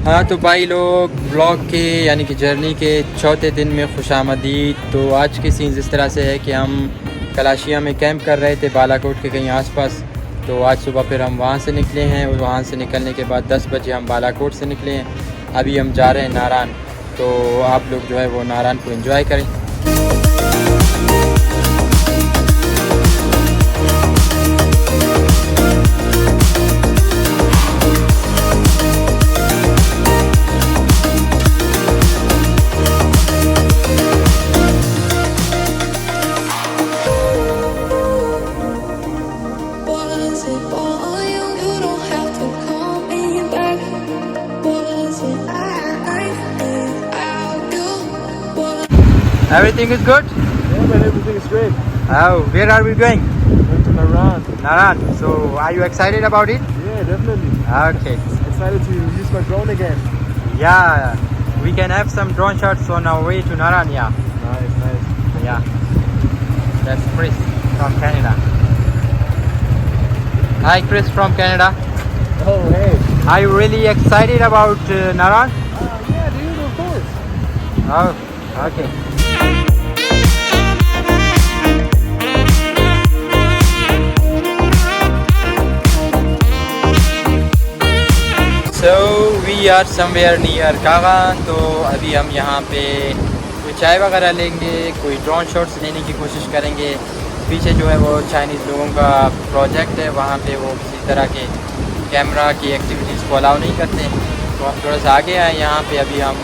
हाँ तो भाई लोग ब्लॉग के यानी कि जर्नी के चौथे दिन में खुशामदीद। तो आज के सीन्स इस तरह से है कि हम गलाशिया में कैंप कर रहे थे बालाकोट के कहीं आसपास। तो आज सुबह फिर हम वहाँ से निकले हैं और वहाँ से निकलने के बाद 10 बजे हम बालाकोट से निकले हैं। अभी हम जा रहे हैं नारान। तो आप लोग जो है वो नारान को एंजॉय करें। Everything is good? Yeah, man, everything is great. Oh, where are we going? Going to Naran. Naran. So, are you excited about it? Yeah, definitely. Okay. Excited to use my drone again. Yeah, we can have some drone shots on our way to Naran. Yeah. Nice. Yeah. That's Chris from Canada. Hi, Chris from Canada. Oh, hey. Are you really excited about Naran? Yeah, dude, of course. Oh, okay. So we are somewhere near Kaghan. तो अभी हम यहाँ पे कोई चाय वगैरह लेंगे, कोई ड्रोन शॉट्स लेने की कोशिश करेंगे। पीछे जो है वो चाइनीज़ लोगों का प्रोजेक्ट है, वहाँ पे वो किसी तरह के कैमरा की एक्टिविटीज़ को अलाउ नहीं करते। तो हम थोड़ा सा आगे आए यहाँ पे। अभी हम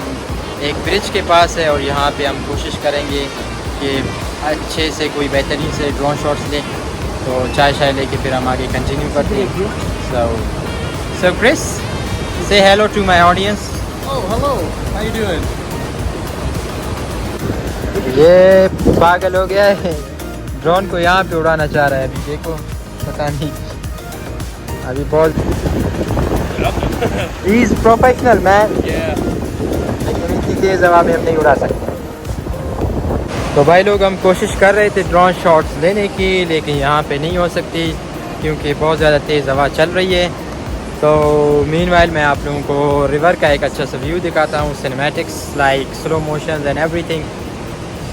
एक ब्रिज के पास है और यहाँ पे हम कोशिश करेंगे कि अच्छे से कोई बेहतरीन से ड्रोन शॉट्स लें। तो चाय शाय लेके फिर हम आगे कंटिन्यू करते हैं। So Chris, say hello to my audience. Oh, hello. How you doing? ये पागल हो गया है, ड्रोन को यहाँ पे उड़ाना चाह रहा है। अभी देखो, पता नहीं अभी बहुत He is professional man. Yeah. लेकिन इतनी तेज़ हवा में हम नहीं उड़ा सकते। तो भाई लोग हम कोशिश कर रहे थे ड्रोन शॉट्स लेने की, लेकिन यहाँ पे नहीं हो सकती क्योंकि बहुत ज़्यादा तेज़ हवा चल रही है। तो मीनवाइल मैं आप लोगों को रिवर का एक अच्छा सा व्यू दिखाता हूँ, cinematics like slow motions and everything.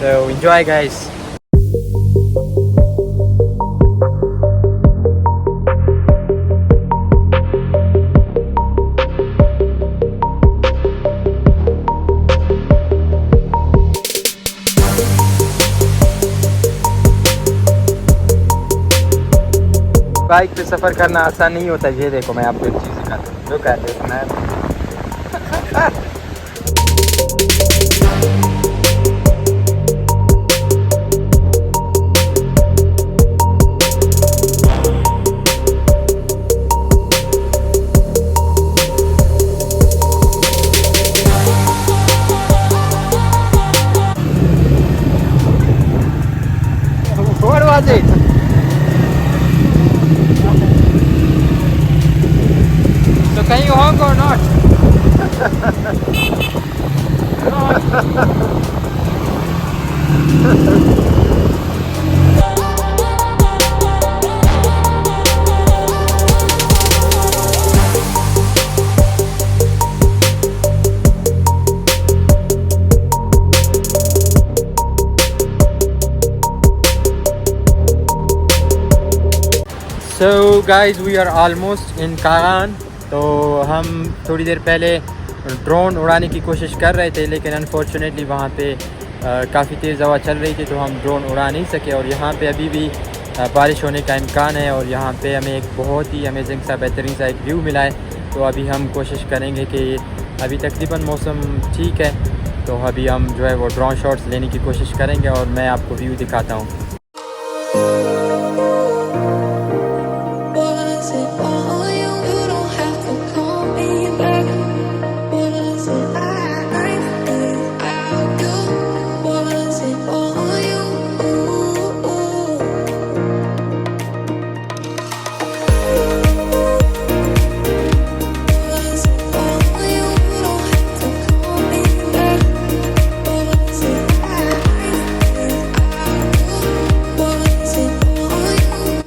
So enjoy guys. Bike पे सफ़र करना आसान नहीं होता। ये देखो मैं आपको एक चीज़ दिखाता हूँ। Look at this man. What was it? So can you honk or not? So guys, we are almost in Kagan। तो हम थोड़ी देर पहले ड्रोन उड़ाने की कोशिश कर रहे थे, लेकिन अनफॉर्चुनेटली वहाँ पे काफ़ी तेज़ हवा चल रही थी तो हम ड्रोन उड़ा नहीं सके। और यहाँ पे अभी भी बारिश होने का इम्कान है और यहाँ पे हमें एक बहुत ही अमेजिंग सा बेहतरीन सा एक व्यू मिला है। तो अभी हम कोशिश करेंगे कि अभी तकरीबन मौसम ठीक है, तो अभी हम जो है वो ड्रोन शॉट्स लेने की कोशिश करेंगे और मैं आपको व्यू दिखाता हूँ।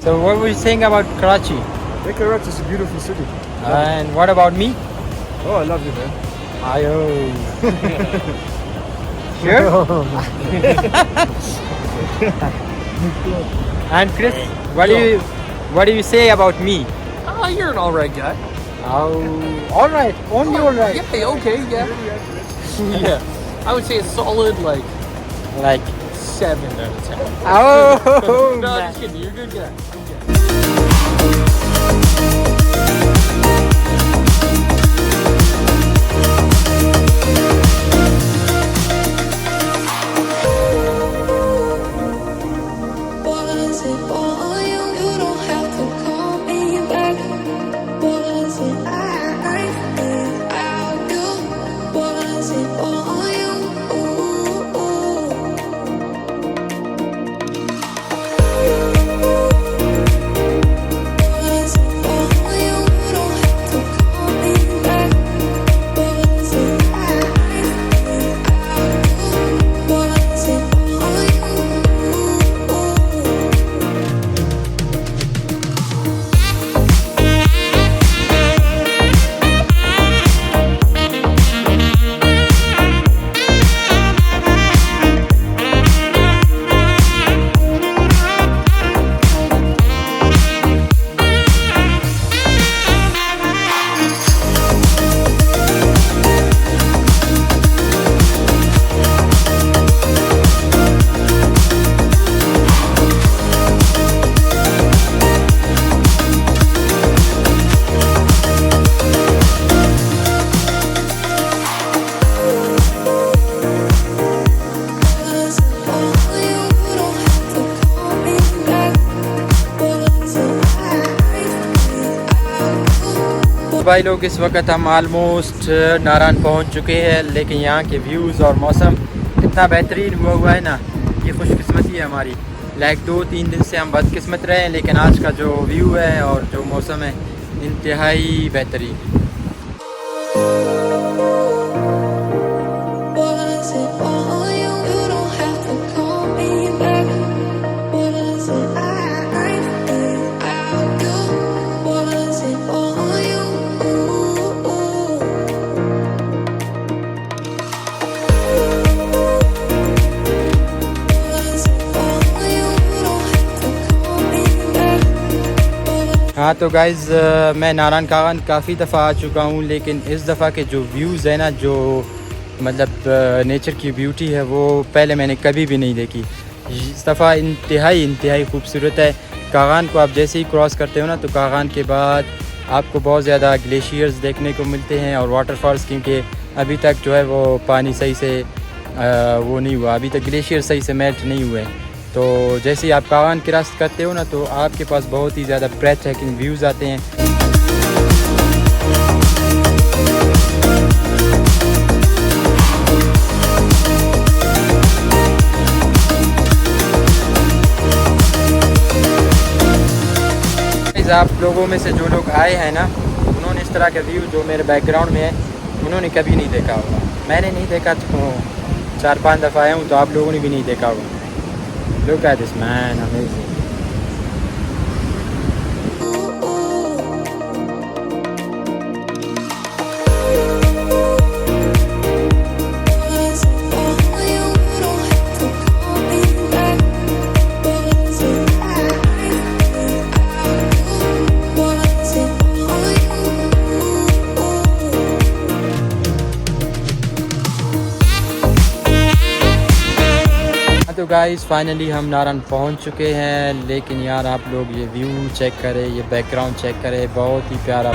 So what were you saying about Karachi? Karachi is a beautiful city. And what about me? Oh, I love you, man. Ayo. Sure. And Chris, what do you say about me? You're an alright guy. Oh, all right, only all right. Yeah, okay, yeah. Yeah. I would say a solid like Like 7 out of 10. oh. No, man. just kidding. You're a good guy. Good guy. Was it all you? You don't have to call me back. Was it without you? Was it all you? Was it all you? You don't have to call me back. Was it without you? Was it all you? भाई लोग इस वक्त हम almost Narayan पहुंच चुके हैं, लेकिन यहाँ के व्यूज़ और मौसम इतना बेहतरीन हुआ है ना, ये खुशकिस्मती है हमारी। लाइक 2-3 दिन से हम बदकिस्मत रहे हैं, लेकिन आज का जो व्यू है और जो मौसम है इंतहाई बेहतरीन। Was it all you? You don't have to call me back. Was it without you? Was it all you? Was it all you? You don't have to call me back. हाँ तो guys मैं Narayan Kagan काफ़ी दफ़ा आ चुका हूँ, लेकिन इस दफ़ा के जो व्यूज़ है ना, जो मतलब नेचर की ब्यूटी है, वो पहले मैंने कभी भी नहीं देखी। इस दफ़ा इंतहाई खूबसूरत है। कागान को आप जैसे ही क्रॉस करते हो ना, तो कागान के बाद आपको बहुत ज़्यादा ग्लेशियर्स देखने को मिलते हैं और वाटरफॉल्स, क्योंकि अभी तक जो है वो पानी सही से वो नहीं हुआ, अभी तक ग्लेशियर सही से मेल्ट नहीं हुए। तो जैसे ही आप कागान क्रॉस करते हो ना, तो आपके पास बहुत ही ज़्यादा ब्रेथ टेकिंग व्यूज़ आते हैं। आप लोगों में से जो लोग आए हैं ना, उन्होंने इस तरह का व्यू जो मेरे बैकग्राउंड में है, उन्होंने कभी नहीं देखा होगा। मैंने नहीं देखा तो 4-5 दफ़ा आया हूँ, तो आप लोगों ने भी नहीं देखा होगा। Look at this man, amazing. Was it all you? You don't have to call me back. Was it without you? Was it all you? तो गाइस फाइनली हम नारायण पहुंच चुके हैं, लेकिन यार आप लोग ये व्यू चेक करें, ये बैकग्राउंड चेक करें, बहुत ही प्यारा।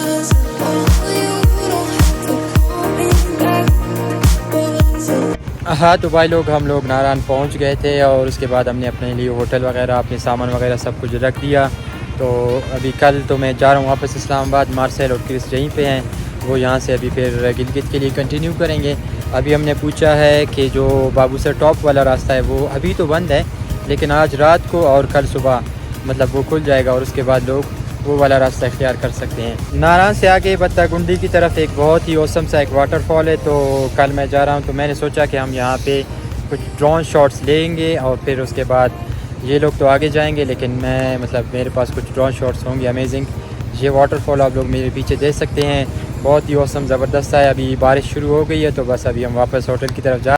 Was it all you? You don't have to call me back. Was it हाँ तो भाई लोग, हम लोग नारायण पहुंच गए थे और उसके बाद हमने अपने लिए होटल वगैरह, अपने सामान वगैरह सब कुछ रख दिया। तो अभी कल तो मैं जा रहा हूँ वापस इस्लामाबाद। मार्सेल और क्रिस यहीं पे हैं, वो यहाँ से अभी फिर गिलगित के लिए कंटिन्यू करेंगे। अभी हमने पूछा है कि जो बाबू सर टॉप वाला रास्ता है वो अभी तो बंद है, लेकिन आज रात को और कल सुबह मतलब वो खुल जाएगा और उसके बाद लोग वो वाला रास्ता इख्तियार कर सकते हैं। नारान से आगे बत्ताकुंडी की तरफ एक बहुत ही औसम सा एक वाटरफॉल है, तो कल मैं जा रहा हूँ तो मैंने सोचा कि हम यहाँ पे कुछ ड्रोन शॉट्स लेंगे और फिर उसके बाद ये लोग तो आगे जाएंगे, लेकिन मैं मतलब मेरे पास कुछ ड्रोन शॉट्स होंगे अमेजिंग। ये वाटरफॉल आप लोग मेरे पीछे देख सकते हैं, बहुत ही औसम ज़बरदस्त है। अभी बारिश शुरू हो गई है तो बस अभी हम वापस होटल की तरफ जा।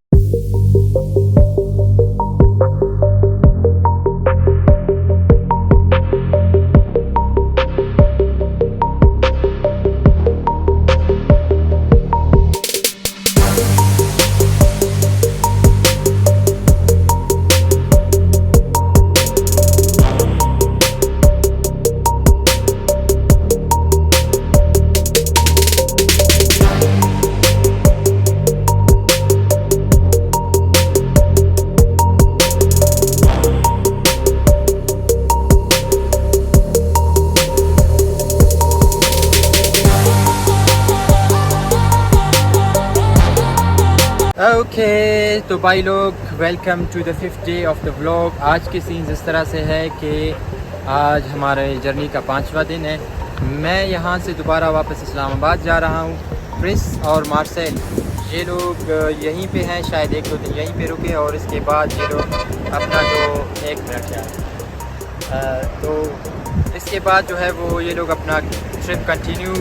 ओके तो भाई लोग, welcome to the 5th day of the vlog. आज के सीन्स इस तरह से है कि आज हमारे जर्नी का 5वां दिन है। मैं यहाँ से दोबारा वापस इस्लामाबाद जा रहा हूँ। क्रिस और मार्सेल ये लोग यहीं पे हैं, शायद 1-2 दिन यहीं पे रुके और इसके बाद ये लोग अपना जो 1 मिनट यार तो इसके बाद जो है वो ये लोग अपना ट्रिप कंटिन्यू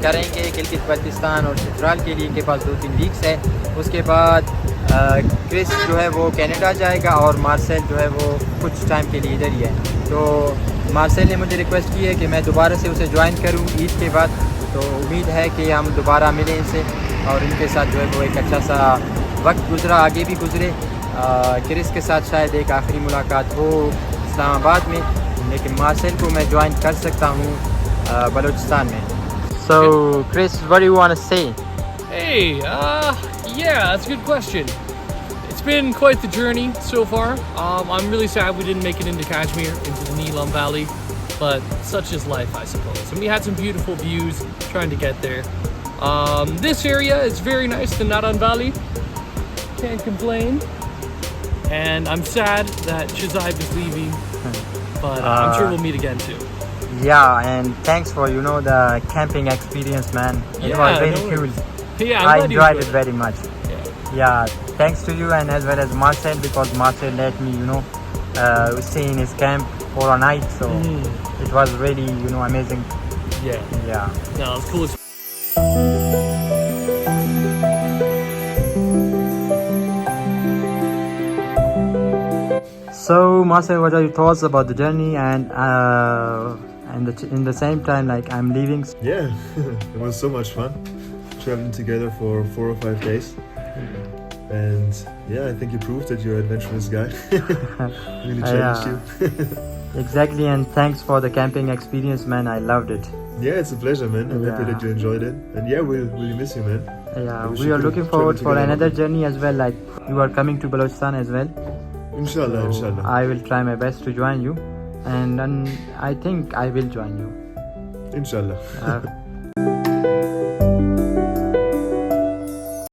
करेंगे गिलगित बल्तिस्तान और चित्राल के लिए। इनके पास 2-3 वीक्स है। उसके बाद क्रिस जो है वो कनाडा जाएगा और मार्सेल जो है वो कुछ टाइम के लिए इधर ही है। तो मार्सेल ने मुझे रिक्वेस्ट की है कि मैं दोबारा से उसे ज्वाइन करूं ईद के बाद, तो उम्मीद है कि हम दोबारा मिलें इनसे और इनके साथ जो है वो एक अच्छा सा वक्त गुजरा, आगे भी गुजरे। क्रिस के साथ शायद एक आखिरी मुलाकात हो इस्लामाबाद में, लेकिन मार्सेल को मैं ज्वाइन कर सकता हूँ बलूचिस्तान में। So Chris, what do you want to say? Hey, yeah, that's a good question. It's been quite the journey so far. I'm really sad we didn't make it into Kashmir, into the Neelam Valley, but such is life, I suppose. And we had some beautiful views trying to get there. This area is very nice, the Naran Valley. Can't complain. And I'm sad that Shazaib is leaving, but I'm sure we'll meet again too. Yeah, and thanks for the camping experience, man. It Yeah, was very no cool. worries. Yeah, I'm I glad you enjoyed it enjoyed very much. Yeah. Yeah, thanks to you and as well as Marcel, because Marcel let me stay in his camp for a night, so it was really amazing. Yeah. Yeah. No, it's cool. So Marcel, what are your thoughts about the journey and in the same time, like I'm leaving? Yeah, it was so much fun traveling together for 4 or 5 days. And yeah, I think you proved that you're an adventurous guy. Really challenged you. Exactly, and thanks for the camping experience, man. I loved it. Yeah, it's a pleasure, man. I'm happy Yeah. that you enjoyed it. And yeah, we'll really miss you, man. Yeah, wish we you are could looking travel forward for together another more. journey as well. Like you are coming to Balochistan as well. Inshallah, So inshallah. I will try my best to join you, and then I think I will join you. Inshallah. Uh,